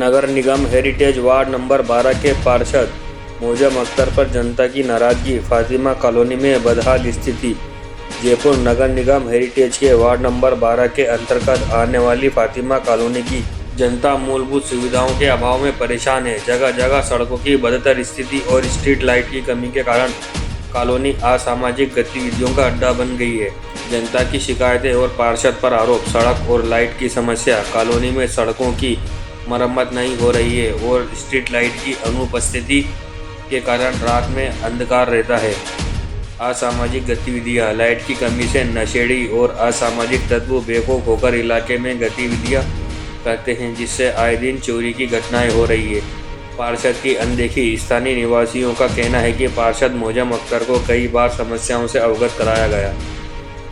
नगर निगम heritage ward number 12 के पार्षद मोजम अख्तर पर जनता की नाराजगी। फातिमा कॉलोनी में बदहाल स्थिति। जयपुर नगर निगम हेरिटेज के वार्ड नंबर 12 के अंतर्गत आने वाली फातिमा कॉलोनी की जनता मूलभूत सुविधाओं के अभाव में परेशान है। जगह जगह सड़कों की बदतर स्थिति और स्ट्रीट लाइट की कमी के कारण कॉलोनी असामाजिक गतिविधियों का अड्डा बन गई है। जनता की शिकायतें और पार्षद पर आरोप। सड़क और लाइट की समस्या। कॉलोनी में सड़कों की मरम्मत नहीं हो रही है और स्ट्रीट लाइट की अनुपस्थिति के कारण रात में अंधकार रहता है। असामाजिक गतिविधियां। लाइट की कमी से नशेड़ी और असामाजिक तत्व बेखौफ होकर इलाके में गतिविधियां करते हैं, जिससे आए दिन चोरी की घटनाएं हो रही है। पार्षद की अनदेखी। स्थानीय निवासियों का कहना है कि पार्षद मोजम अख्तर को कई बार समस्याओं से अवगत कराया गया,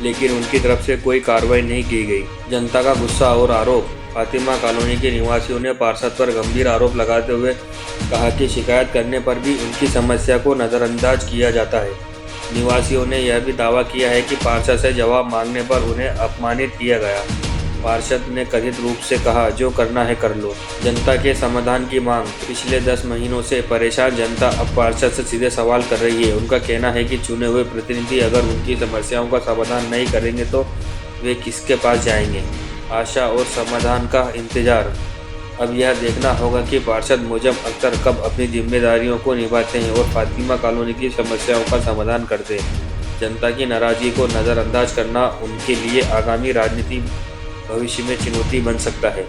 लेकिन उनकी तरफ से कोई कार्रवाई नहीं की गई। जनता का गुस्सा और आरोप। फातिमा कॉलोनी के निवासियों ने पार्षद पर गंभीर आरोप लगाते हुए कहा कि शिकायत करने पर भी उनकी समस्या को नज़रअंदाज किया जाता है। निवासियों ने यह भी दावा किया है कि पार्षद से जवाब मांगने पर उन्हें अपमानित किया गया। पार्षद ने कथित रूप से कहा, जो करना है कर लो। जनता के समाधान की मांग। पिछले 10 महीनों से परेशान जनता अब पार्षद से सीधे सवाल कर रही है। उनका कहना है कि चुने हुए प्रतिनिधि अगर उनकी समस्याओं का समाधान नहीं करेंगे तो वे किसके पास जाएंगे। आशा और समाधान का इंतजार। अब यह देखना होगा कि पार्षद मोजम अख्तर कब अपनी जिम्मेदारियों को निभाते हैं और फातिमा कॉलोनी की समस्याओं का समाधान करते हैं। जनता की नाराजगी को नज़रअंदाज करना उनके लिए आगामी राजनीति भविष्य में चुनौती बन सकता है।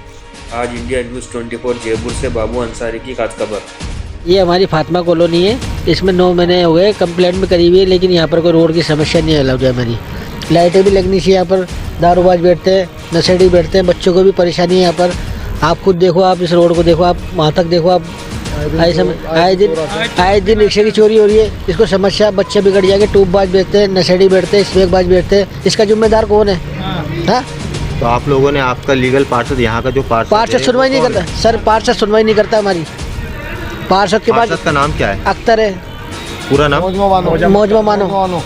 आज इंडिया न्यूज़ 24 जयपुर से बाबू अंसारी की खास खबर। ये हमारी फातिमा कॉलोनी है। इसमें 9 महीने हो गए, कंप्लेंट भी करी हुई है, लेकिन यहाँ पर कोई रोड की समस्या नहीं हल हो जाए। हमारी लाइटें भी लगनी चाहिए। यहाँ पर दारूबाज बैठते हैं, नशेड़ी बैठते हैं, बच्चों को भी परेशानी है यहाँ पर। आप खुद देखो, आप इस रोड को देखो, आप वहाँ तक देखो। आप आए दिन रिक्शे की चोरी हो रही है। इसको समस्या, बच्चे बिगड़ जाएंगे। टूबबाज बैठते हैं, नशेड़ी बैठते हैं, स्मोकबाज बैठते हैं। इसका जिम्मेदार कौन है? हाँ, तो आप लोगों ने आपका लीगल पार्षद, यहाँ का जो पार्षद सुनवाई नहीं करता सर। पार्षद सुनवाई नहीं करता हमारी। पार्षद के पास का नाम क्या है? अख्तर है। पूरा नाम? मोजमा मानो।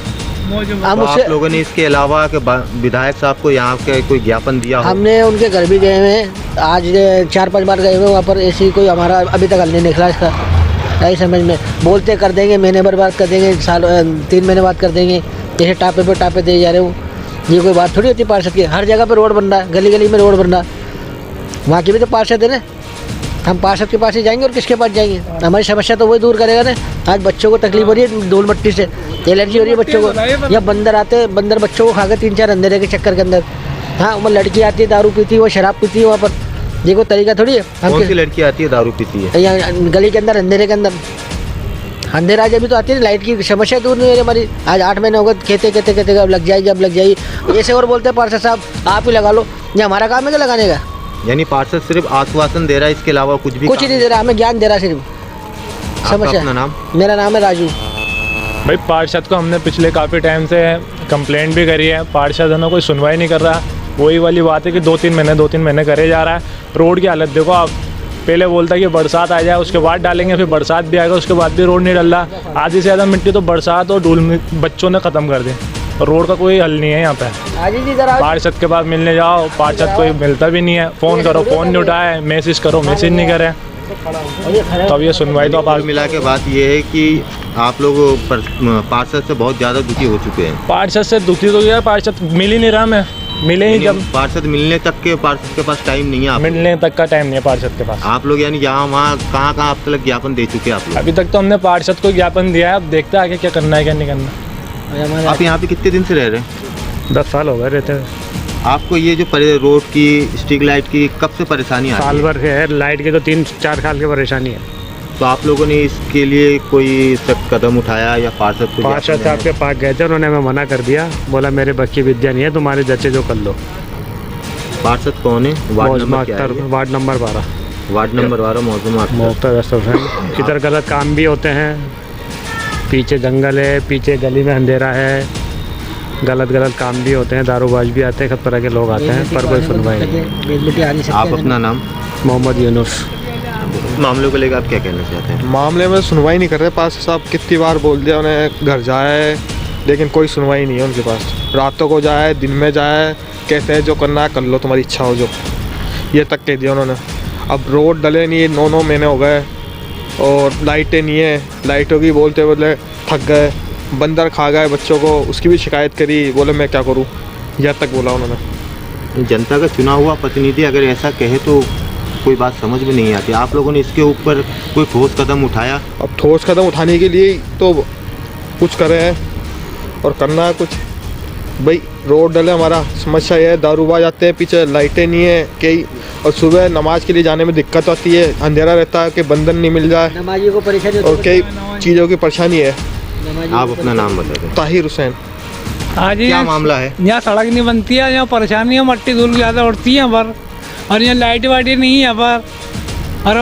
तो आप लोगों ने इसके अलावा के विधायक साहब को यहाँ के कोई ज्ञापन दिया? हमने उनके घर भी गए हैं। आज 4-5 बार गए हुए। वहाँ पर ऐसी कोई हमारा अभी तक हल नहीं निकला इसका। नहीं समझ में। बोलते कर देंगे, महीने भर बात कर देंगे, 3 महीने बात कर देंगे। जैसे टापे पे टापे दे जा रहे हो। ये कोई बात थोड़ी होती है पार्षद की। हर जगह पे रोड बन रहा है, गली गली में रोड बन रहा है। वहाँ के भी तो पार्षद है ना। हम पार्षद के पास ही जाएंगे और किसके पास जाएंगे? हमारी समस्या तो वही दूर करेगा ना। आज बच्चों को तकलीफ हो रही है धूल मट्टी से, एलर्जी हो रही है बच्चों को। या बंदर आते हैं, बंदर बच्चों को खा के 3-4 अंधेरे के चक्कर के अंदर। हाँ, वो लड़की आती है दारू पीती है, वो शराब पीती है। वहाँ पर देखो तरीका थोड़ी है। कौन सी लड़की आती है दारू पीती है? यहाँ गली के अंदर अंधेरे के अंदर। अंधेरा जब भी तो आती है। लाइट की समस्या दूर नहीं है हमारी। आज 8 महीने हो गए कहते अब लग जाएगी। ऐसे और बोलते हैं पार्षद साहब आप ही लगा लो। ये हमारा काम है क्या लगाने का? यानी पार्षद सिर्फ आश्वासन दे रहा है, इसके अलावा कुछ नहीं दे रहा। हमें ज्ञान दे रहा सिर्फ। समस्या। अपना नाम? मेरा नाम है राजू। भाई पार्षद को हमने पिछले काफ़ी टाइम से कंप्लेंट भी करी है। पार्षद है ना, कोई सुनवाई नहीं कर रहा। वही वाली बात है कि 2-3 महीने करे जा रहा है। रोड की हालत देखो आप। पहले बोलता है कि बरसात आ जाए उसके बाद डालेंगे, फिर बरसात भी आएगा उसके बाद भी रोड नहीं डल रहा। आधी से ज़्यादा मिट्टी तो बरसात और धूल बच्चों ने ख़त्म कर दी। रोड का कोई हल नहीं है यहाँ पे। पार्षद के पास मिलने जाओ, पार्षद कोई मिलता भी नहीं है। फ़ोन करो, फ़ोन नहीं उठाए। मैसेज करो, मैसेज नहीं करे। तो अब ये सुनवाई तो आप मिला के बात ये है कि आप लोग पार्षद से बहुत ज़्यादा दुखी हो चुके हैं। पार्षद से दुखी तो गया, पार्षद मिल ही नहीं रहा। मैं मिले ही जब पार्षद मिलने तक के पार्षद के पास टाइम नहीं है। मिलने तक का टाइम नहीं है पार्षद के पास। आप लोग यानी यहाँ वहाँ कहाँ आप तक ज्ञापन दे चुके हैं आप लोग? अभी तक तो हमने पार्षद को ज्ञापन दिया है। अब देखते हैं आगे क्या करना है क्या नहीं करना। आप यहाँ पे कितने दिन से रह रहे हैं? 10 साल हो गए रहते हुए। आपको ये जो रोड की स्ट्रीट लाइट की कब से परेशानी आ रही है? साल भर है। लाइट की तो 3-4 साल की परेशानी है। तो आप लोगों ने इसके लिए कोई सख्त कदम उठाया या पार्षद साहब के पास गए थे, उन्होंने हमें मना कर दिया। बोला मेरे बस की विद्या नहीं है, तुम्हारे जच्चे जो कर लो। पार्षद कौन है? Ward number 12। Ward number 12 Mozma Akhtar. इधर गलत काम भी होते हैं। पीछे जंगल है, पीछे गली में अंधेरा है। गलत काम भी होते हैं। दारूबाज भी आते हैं, सब तरह के लोग आते हैं, पर कोई सुनवाई नहीं। आप अपना नाम? मोहम्मद यूनुस। मामलों को लेकर आप क्या कहना चाहते हैं? मामले में सुनवाई नहीं कर रहे पार्षद साहब। कितनी बार बोल दिया उन्हें घर जाए, लेकिन कोई सुनवाई नहीं है उनके पास। रातों को जाए, दिन में जाए, कहते हैं जो करना है कर लो, तुम्हारी इच्छा हो जो। ये तक कह दिया उन्होंने। अब रोड डले नहीं, 9 महीने हो गए और लाइटें नहीं है। लाइटों की बोलते बोले थक गए, बंदर खा गए बच्चों को, उसकी भी शिकायत करी, बोले मैं क्या करूं, यह तक बोला उन्होंने। जनता का चुना हुआ प्रतिनिधि अगर ऐसा कहे तो कोई बात समझ में नहीं आती। आप लोगों ने इसके ऊपर कोई ठोस कदम उठाया? अब ठोस कदम उठाने के लिए तो कुछ कर रहे हैं और करना है कुछ। भाई रोड डले, हमारा समस्या यह है, दारूबाज आते हैं पीछे, लाइटें नहीं है कई, और सुबह नमाज के लिए जाने में दिक्कत आती है, अंधेरा रहता है कि बंधन नहीं मिल जाए नमाजियों को परेशानी होती और कई चीज़ों की परेशानी है। आप अपना नाम बता दें। ताहिर हुसैन। आज क्या मामला है? यहाँ सड़क नहीं बनती है, यहाँ परेशानी है, मट्टी धूल ज़्यादा उड़ती है यहाँ पर, और यहाँ लाइट वाइट नहीं है यहाँ पर, और